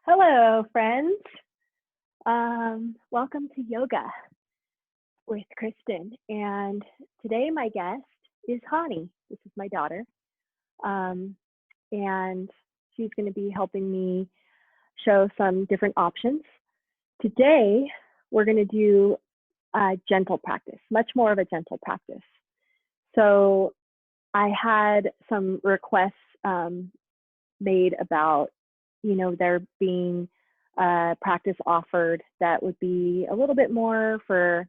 Hello, friends. Welcome to Yoga with Kristen. And today my guest is Hani. This is my daughter. Um, and she's going to be helping me show some different options. Today, we're going to do a gentle practice, much more of a gentle practice. So I had some requests made about, there being practice offered that would be a little bit more for,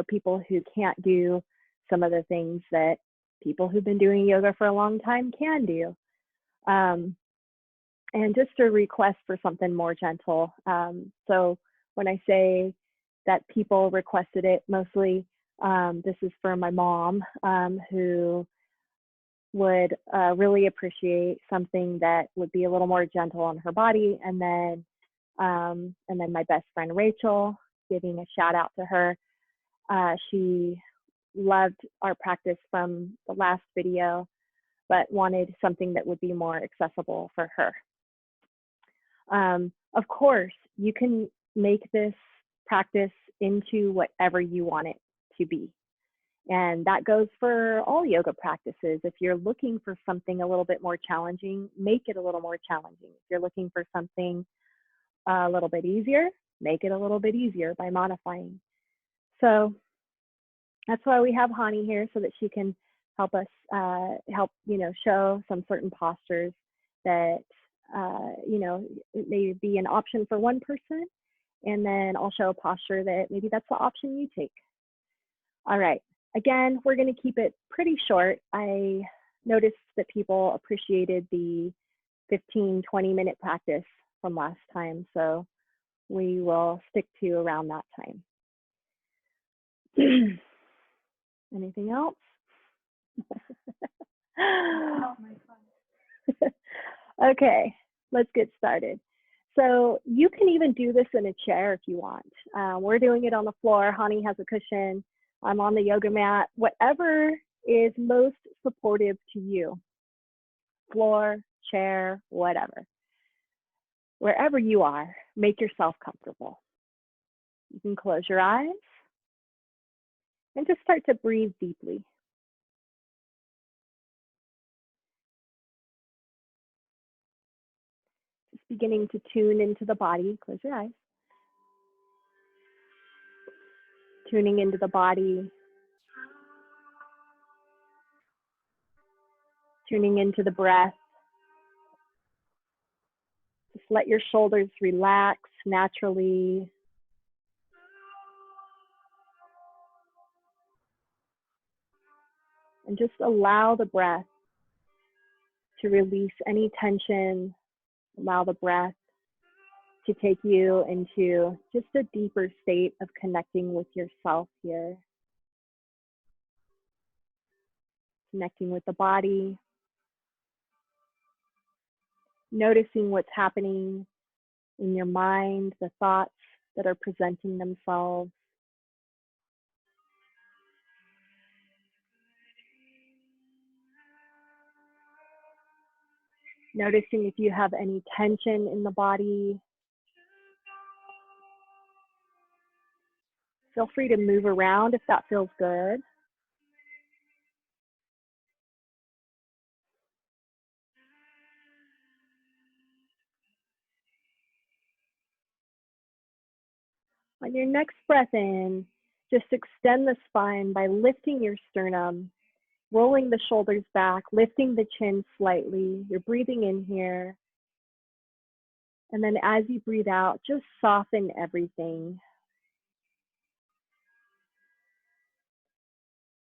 people who can't do some of the things that people who've been doing yoga for a long time can do. And just a request for something more gentle. So when I say that people requested it, mostly this is for my mom, who would really appreciate something that would be a little more gentle on her body. And then my best friend Rachel, giving a shout out to her. She loved our practice from the last video, but wanted something that would be more accessible for her. Of course, you can make this practice into whatever you want it to be. And that goes for all yoga practices. If you're looking for something a little bit more challenging, make it a little more challenging. If you're looking for something a little bit easier, make it a little bit easier by modifying. So that's why we have Hani here, so that she can help us show some certain postures that it may be an option for one person, and then I'll show a posture that maybe that's the option you take. All right. Again, we're going to keep it pretty short. I noticed that people appreciated the 15, 20-minute practice from last time, so we will stick to around that time. Anything else? Okay, let's get started. So you can even do this in a chair if you want. We're doing it on the floor. Hani has a cushion. I'm on the yoga mat. Whatever is most supportive to you. Floor, chair, whatever. Wherever you are, make yourself comfortable. You can close your eyes and just start to breathe deeply. Just beginning to tune into the body. Close your eyes. Tuning into the body. Tuning into the breath. Just let your shoulders relax naturally. And just allow the breath to release any tension. Allow the breath to take you into just a deeper state of connecting with yourself here. Connecting with the body. Noticing what's happening in your mind, the thoughts that are presenting themselves. Noticing if you have any tension in the body. Feel free to move around if that feels good. On your next breath in, just extend the spine by lifting your sternum, rolling the shoulders back, lifting the chin slightly. You're breathing in here. And then as you breathe out, just soften everything.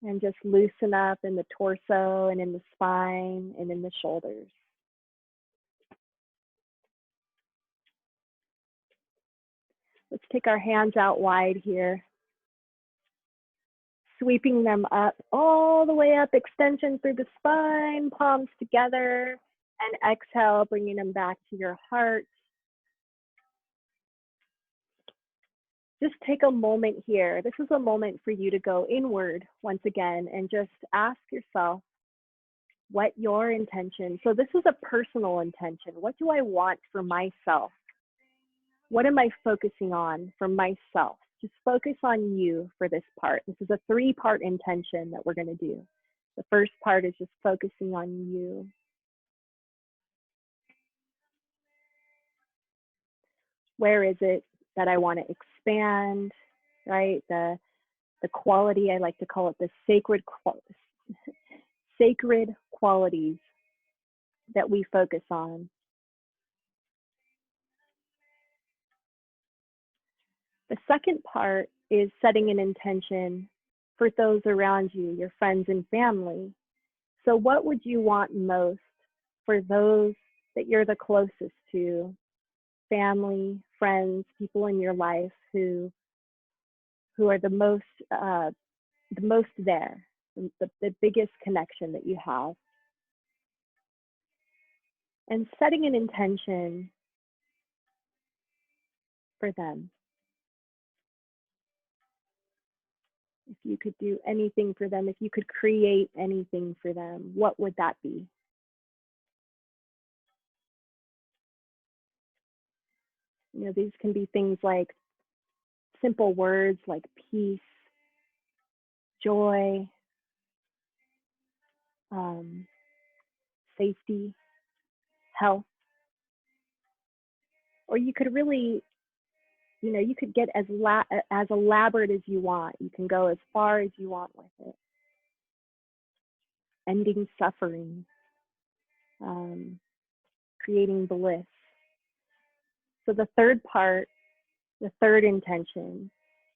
And just loosen up in the torso and in the spine and in the shoulders. Let's take our hands out wide here. Sweeping them up, all the way up, extension through the spine, palms together, and exhale, bringing them back to your heart. Just take a moment here. This is a moment for you to go inward once again and just ask yourself, what your intention. So this is a personal intention. What do I want for myself? What am I focusing on for myself? Just focus on you for this part. This is a 3-part intention that we're going to do. The first part is just focusing on you. Where is it that I want to expand, right? The quality, I like to call it the sacred qualities that we focus on. The second part is setting an intention for those around you, your friends and family. So what would you want most for those that you're the closest to, family, friends, people in your life who are the most there, the biggest connection that you have? And setting an intention for them. If you could do anything for them, if you could create anything for them, what would that be? You know, these can be things like simple words like peace, joy, safety, health. Or you could really, you know, you could get as elaborate as you want. You can go as far as you want with it. Ending suffering, creating bliss. So the third part, the third intention,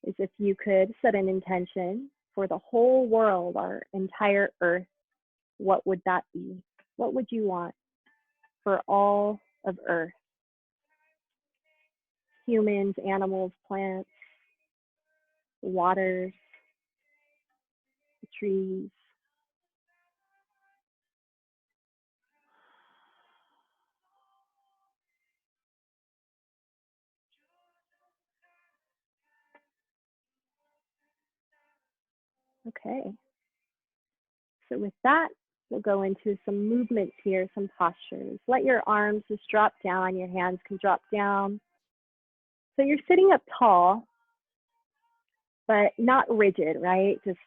is if you could set an intention for the whole world, our entire earth, what would that be? What would you want for all of earth? Humans, animals, plants, the waters, the trees. Okay. So with that, we'll go into some movements here, some postures. Let your arms just drop down. Your hands can drop down. So you're sitting up tall, but not rigid, right? Just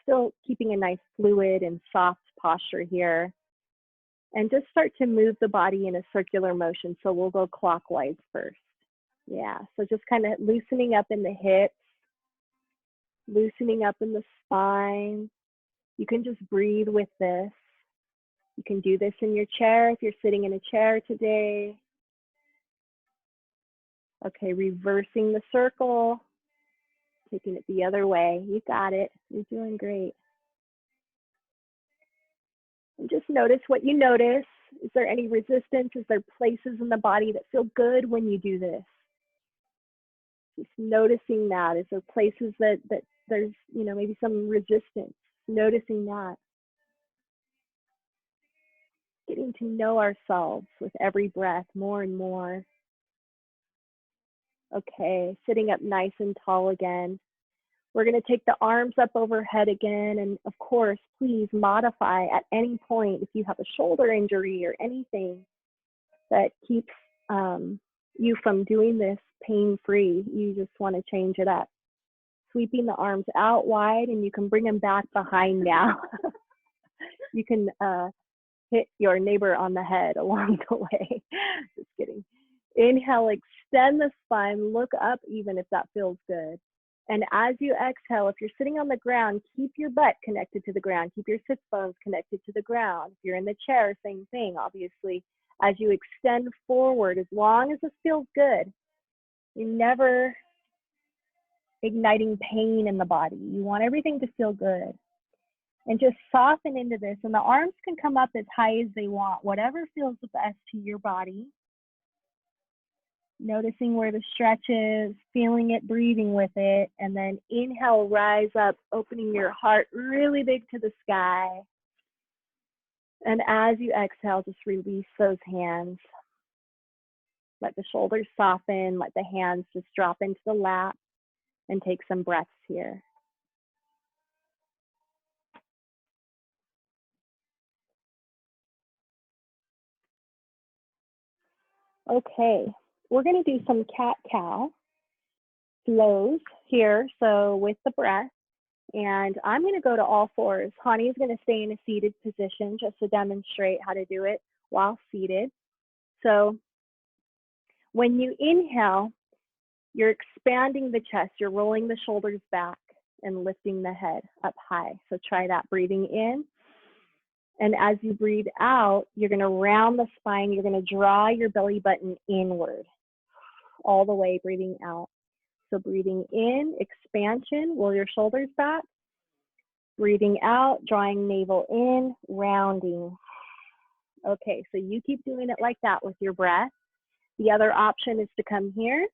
still keeping a nice fluid and soft posture here. And just start to move the body in a circular motion. So we'll go clockwise first. Yeah, so just kind of loosening up in the hips, loosening up in the spine. You can just breathe with this. You can do this in your chair if you're sitting in a chair today. Okay, reversing the circle, taking it the other way. You got it. You're doing great. And just notice what you notice. Is there any resistance? Is there places in the body that feel good when you do this? Just noticing that. Is there places that there's, you know, maybe some resistance? Noticing that. Getting to know ourselves with every breath more and more. Okay, sitting up nice and tall again. We're going to take the arms up overhead again. And of course, please modify at any point if you have a shoulder injury or anything that keeps you from doing this pain-free. You just want to change it up. Sweeping the arms out wide, and you can bring them back behind now. You can hit your neighbor on the head along the way. Just kidding. Inhale, extend the spine, look up even if that feels good. And as you exhale, if you're sitting on the ground, keep your butt connected to the ground. Keep your sits bones connected to the ground. If you're in the chair, same thing, obviously. As you extend forward, as long as this feels good, you're never igniting pain in the body. You want everything to feel good. And just soften into this. And the arms can come up as high as they want, whatever feels the best to your body. Noticing where the stretch is, feeling it, breathing with it, and then inhale, rise up, opening your heart really big to the sky. And as you exhale, just release those hands. Let the shoulders soften, let the hands just drop into the lap, and take some breaths here. Okay, we're going to do some cat-cow flows here, so with the breath. And I'm going to go to all fours. Hani's going to stay in a seated position just to demonstrate how to do it while seated. So when you inhale, you're expanding the chest. You're rolling the shoulders back and lifting the head up high. So try that, breathing in. And as you breathe out, you're going to round the spine. You're going to draw your belly button inward all the way, breathing out. So breathing in, expansion, roll your shoulders back. Breathing out, drawing navel in, rounding. Okay, so you keep doing it like that with your breath. The other option is to come here,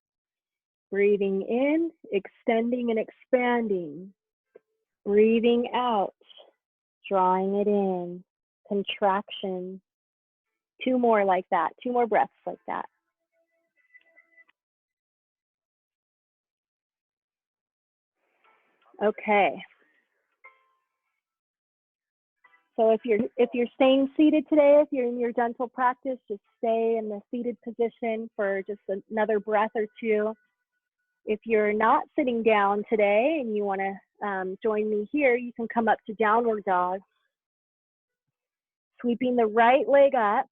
breathing in, extending and expanding. Breathing out, drawing it in, contraction. Two more like that, two more breaths like that. Okay. So if you're staying seated today, if you're in your dental practice, just stay in the seated position for just another breath or two. If you're not sitting down today and you want to join me here, you can come up to downward dog. Sweeping the right leg up,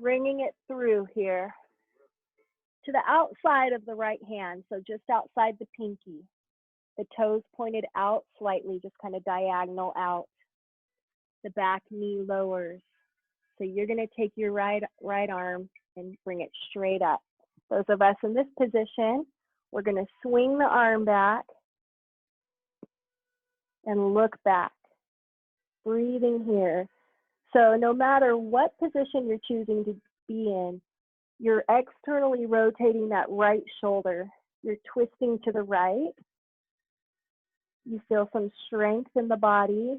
bringing it through here to the outside of the right hand, so just outside the pinky. The toes pointed out slightly, just kind of diagonal out. The back knee lowers. So you're going to take your right arm and bring it straight up. Those of us in this position, we're going to swing the arm back and look back. Breathing here. So no matter what position you're choosing to be in, you're externally rotating that right shoulder. You're twisting to the right. You feel some strength in the body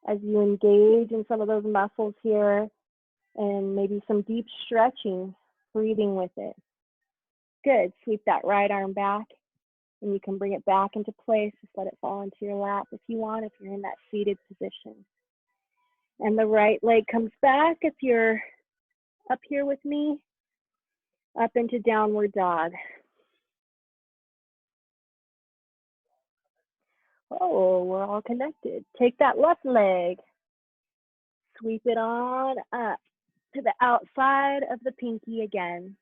as you engage in some of those muscles here, and maybe some deep stretching, breathing with it. Good. Sweep that right arm back, and you can bring it back into place. Just let it fall into your lap if you want, if you're in that seated position. And the right leg comes back if you're up here with me, up into downward dog. Oh, we're all connected. Take that left leg, sweep it on up to the outside of the pinky again,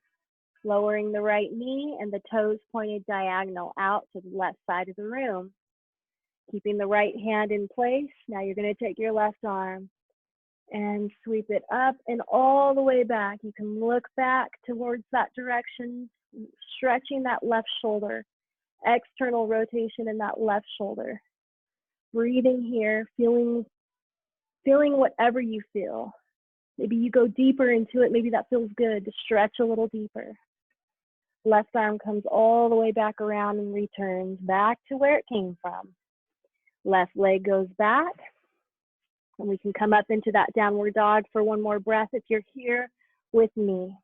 lowering the right knee and the toes pointed diagonal out to the left side of the room. Keeping the right hand in place. Now you're going to take your left arm and sweep it up and all the way back. You can look back towards that direction, stretching that left shoulder, external rotation in that left shoulder. Breathing here, feeling whatever you feel. Maybe you go deeper into it. Maybe that feels good to stretch a little deeper. Left arm comes all the way back around and returns back to where it came from. Left leg goes back. And we can come up into that downward dog for one more breath if you're here with me.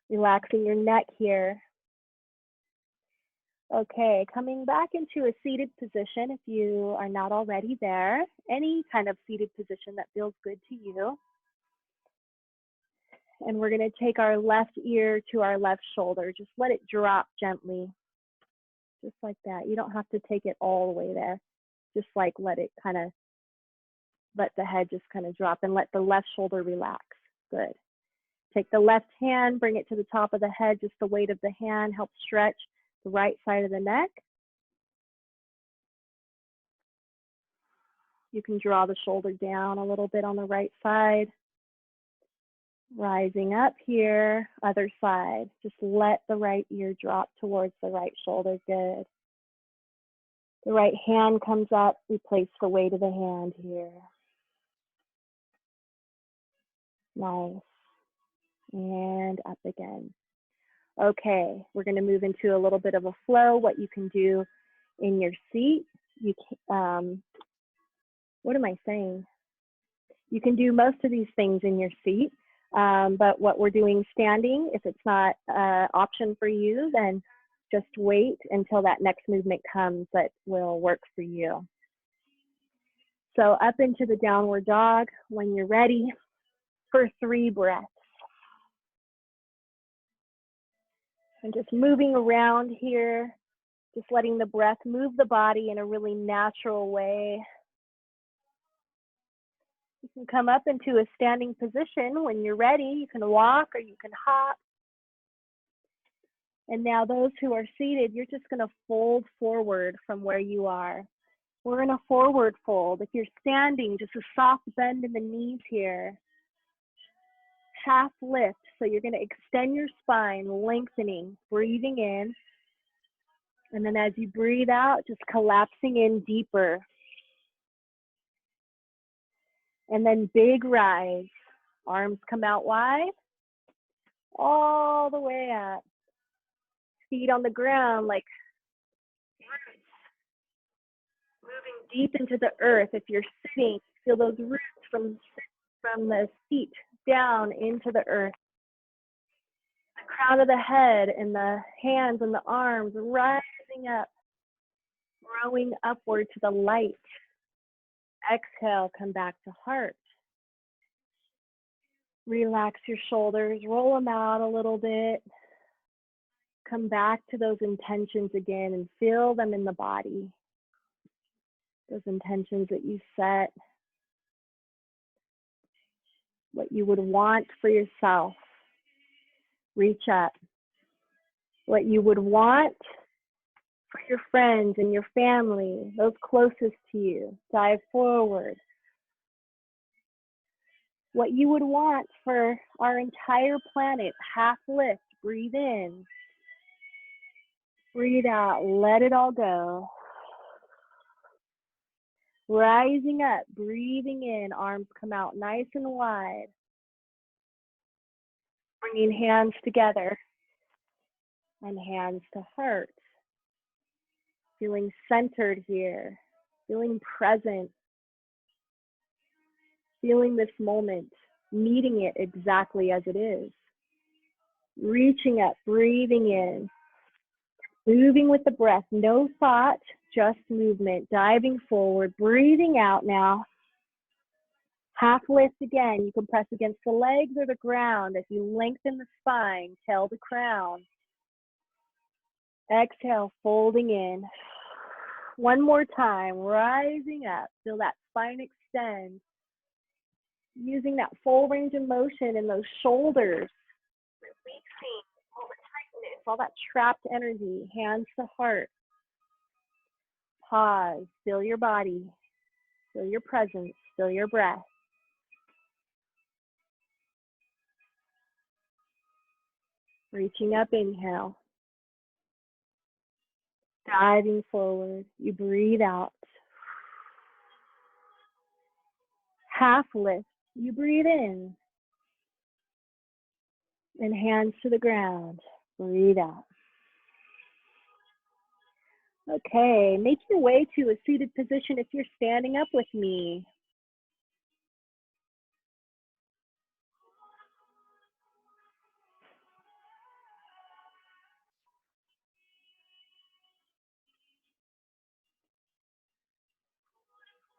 Relaxing your neck here. Okay, coming back into a seated position if you are not already there. Any kind of seated position that feels good to you. And we're going to take our left ear to our left shoulder. Just let it drop gently. Just like that. You don't have to take it all the way there. Just like let it kind of, let the head just kind of drop and let the left shoulder relax. Good. Take the left hand, bring it to the top of the head. Just the weight of the hand helps stretch the right side of the neck. You can draw the shoulder down a little bit on the right side. Rising up here, other side. Just let the right ear drop towards the right shoulder. Good. The right hand comes up. We place the weight of the hand here. Nice. And up again. Okay, we're going to move into a little bit of a flow. What you can do in your seat. You can, what am I saying? You can do most of these things in your seat. But what we're doing standing, if it's not an option for you, then Just wait until that next movement comes that will work for you. So up into the downward dog when you're ready for 3 breaths. And just moving around here, just letting the breath move the body in a really natural way. You can come up into a standing position when you're ready. You can walk or you can hop. And now those who are seated, you're just going to fold forward from where you are. We're in a forward fold. If you're standing, just a soft bend in the knees here. Half lift, so you're going to extend your spine, lengthening, breathing in. And then as you breathe out, just collapsing in deeper. And then big rise. Arms come out wide, all the way up. Feet on the ground like roots, moving deep into the earth. If you're sitting, feel those roots from the feet down into the earth. The crown of the head and the hands and the arms rising up, growing upward to the light. Exhale, come back to heart. Relax your shoulders, roll them out a little bit. Come back to those intentions again and feel them in the body. Those intentions that you set. What you would want for yourself. Reach up. What you would want for your friends and your family, those closest to you. Dive forward. What you would want for our entire planet. Half lift. Breathe in. Breathe out. Let it all go. Rising up, breathing in, arms come out nice and wide. Bringing hands together and hands to heart. Feeling centered here, feeling present, feeling this moment, meeting it exactly as it is. Reaching up, breathing in, moving with the breath, no thought, just movement, diving forward, breathing out now. Half lift again. You can press against the legs or the ground as you lengthen the spine, tail to crown. Exhale, folding in. One more time, rising up. Feel that spine extend. Using that full range of motion in those shoulders. Releasing all the tightness, all that trapped energy. Hands to heart. Pause. Feel your body. Feel your presence. Feel your breath. Reaching up, inhale. Diving forward, you breathe out. Half lift, you breathe in. And hands to the ground, breathe out. Okay, make your way to a seated position if you're standing up with me.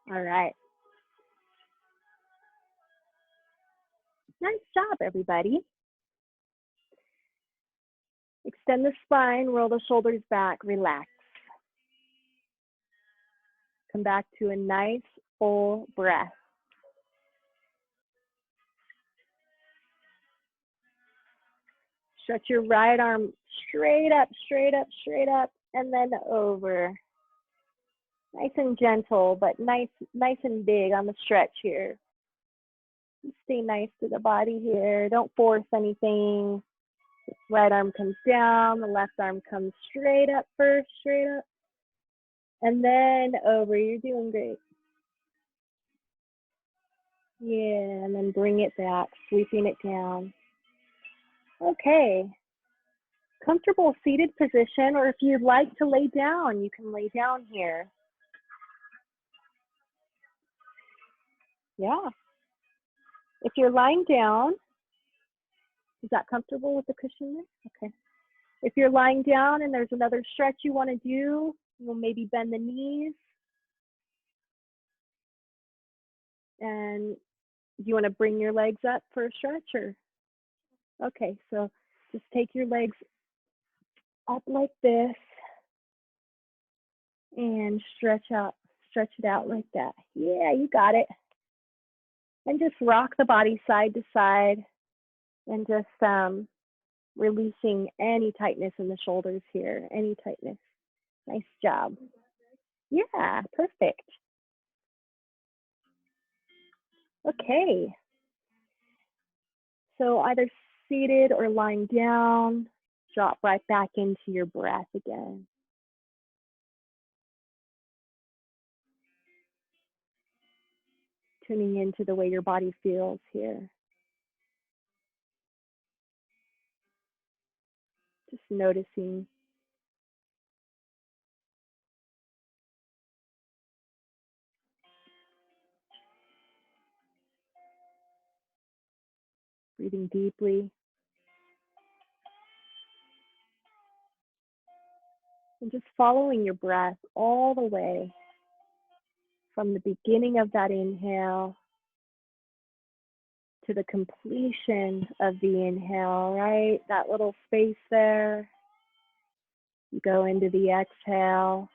All right. Nice job, everybody. Extend the spine, roll the shoulders back, relax. Come back to a nice full breath. Stretch your right arm straight up, straight up, straight up, and then over. Nice and gentle, but nice and big on the stretch here. Stay nice to the body here. Don't force anything. Right arm comes down, the left arm comes straight up first, straight up. And then over, you're doing great. Yeah, and then bring it back, sweeping it down. Okay. Comfortable seated position, or if you'd like to lay down, you can lay down here. Yeah. If you're lying down, is that comfortable with the cushion there? Okay. If you're lying down and there's another stretch you want to do, you'll maybe bend the knees. And you want to bring your legs up for a stretch, or? Okay, so just take your legs up like this and stretch it out like that. Yeah, you got it. And just rock the body side to side and just releasing any tightness in the shoulders here, any tightness. Nice job. Yeah, perfect. Okay. So either seated or lying down, drop right back into your breath again. Tuning into the way your body feels here. Just noticing. Breathing deeply. And just following your breath all the way from the beginning of that inhale to the completion of the inhale, right? That little space there. You go into the exhale,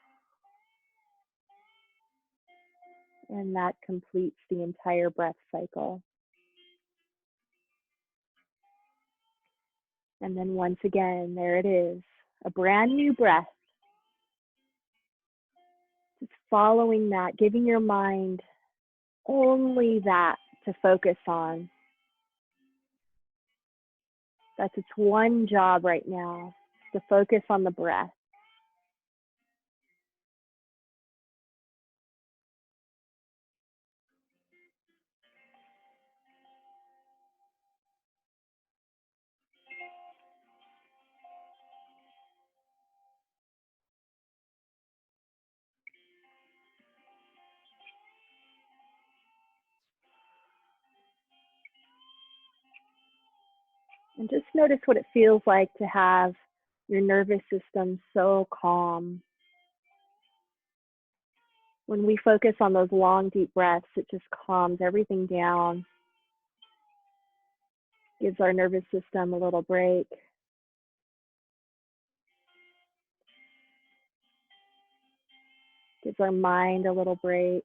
and that completes the entire breath cycle. And then once again, there it is, a brand new breath. Just following that, giving your mind only that to focus on. That's its one job right now, to focus on the breath. And just notice what it feels like to have your nervous system so calm. When we focus on those long, deep breaths, it just calms everything down, gives our nervous system a little break. Gives our mind a little break.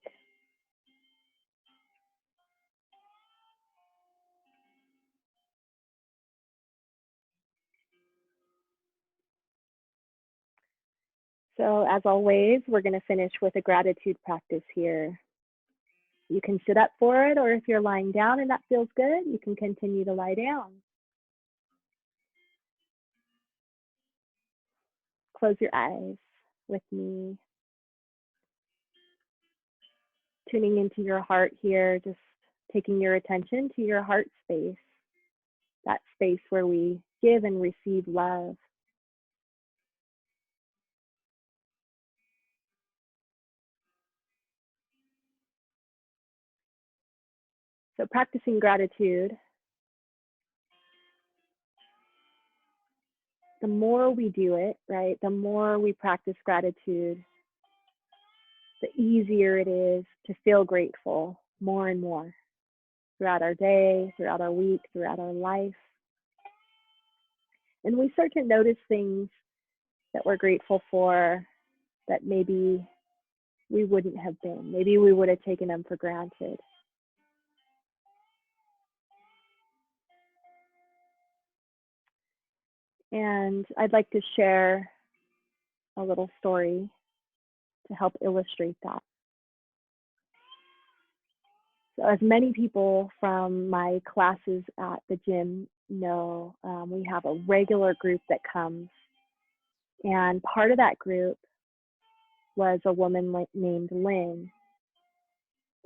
So as always, we're going to finish with a gratitude practice here. You can sit up for it, or if you're lying down and that feels good, you can continue to lie down. Close your eyes with me. Tuning into your heart here, just taking your attention to your heart space, that space where we give and receive love. So practicing gratitude, the more we do it, right, the more we practice gratitude, the easier it is to feel grateful more and more throughout our day, throughout our week, throughout our life. And we start to notice things that we're grateful for that maybe we wouldn't have been. Maybe we would have taken them for granted. And I'd like to share a little story to help illustrate that. So as many people from my classes at the gym know, we have a regular group that comes. And part of that group was a woman named Lynn.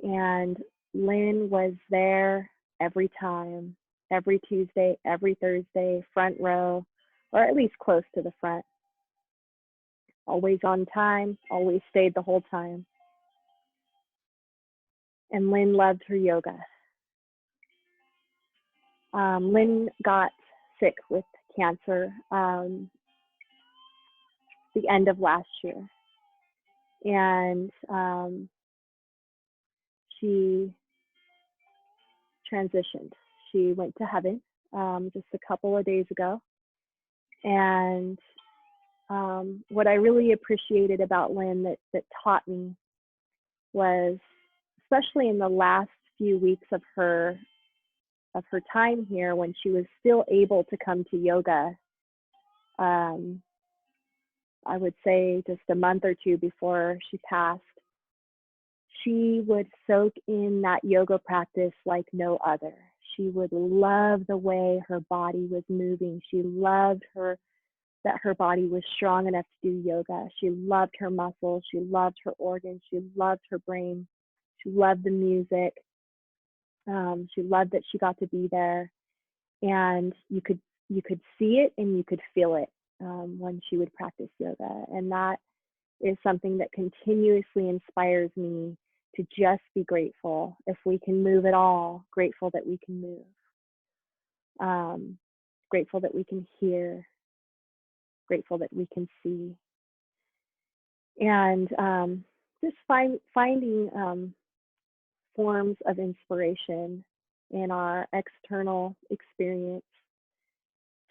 And Lynn was there every time, every Tuesday, every Thursday, front row, or at least close to the front. Always on time, always stayed the whole time. And Lynn loved her yoga. Lynn got sick with cancer the end of last year. And she transitioned. She went to heaven just a couple of days ago. And what I really appreciated about Lynn that taught me was, especially in the last few weeks of her time here, when she was still able to come to yoga, I would say just a month or two before she passed, she would soak in that yoga practice like no other. She would love the way her body was moving. She loved that her body was strong enough to do yoga. She loved her muscles. She loved her organs. She loved her brain. She loved the music. She loved that she got to be there, and you could see it and you could feel it when she would practice yoga. And that is something that continuously inspires me to just be grateful. If we can move at all, grateful that we can move. Grateful that we can hear. Grateful that we can see. And just finding forms of inspiration in our external experience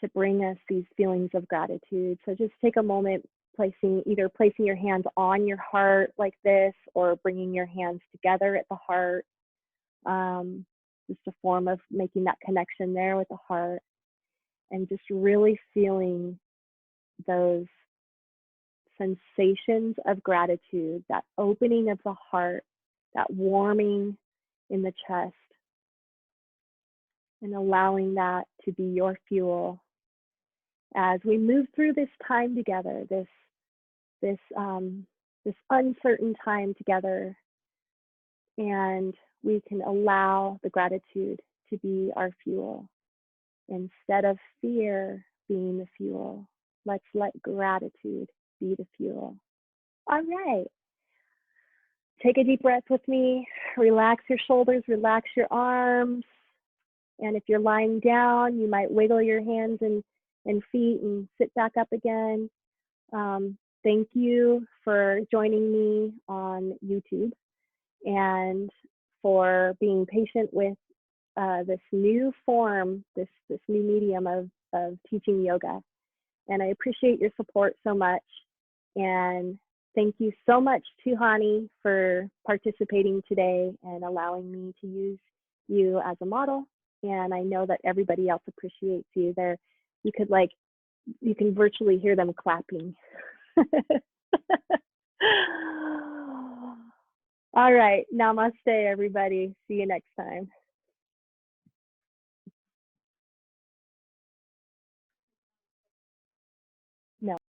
to bring us these feelings of gratitude. So just take a moment, placing your hands on your heart like this, or bringing your hands together at the heart. Just a form of making that connection there with the heart, and just really feeling those sensations of gratitude, that opening of the heart, that warming in the chest, and allowing that to be your fuel as we move through this time together, this uncertain time together. And we can allow the gratitude to be our fuel instead of fear being the fuel. Let's let gratitude be the fuel. All right. Take a deep breath with me. Relax your shoulders, relax your arms. And if you're lying down, you might wiggle your hands and feet and sit back up again. Thank you for joining me on YouTube and for being patient with this new form, this new medium of teaching yoga. And I appreciate your support so much. And thank you so much to Hani for participating today and allowing me to use you as a model. And I know that everybody else appreciates you. You can virtually hear them clapping. All right. Namaste, everybody. See you next time. No.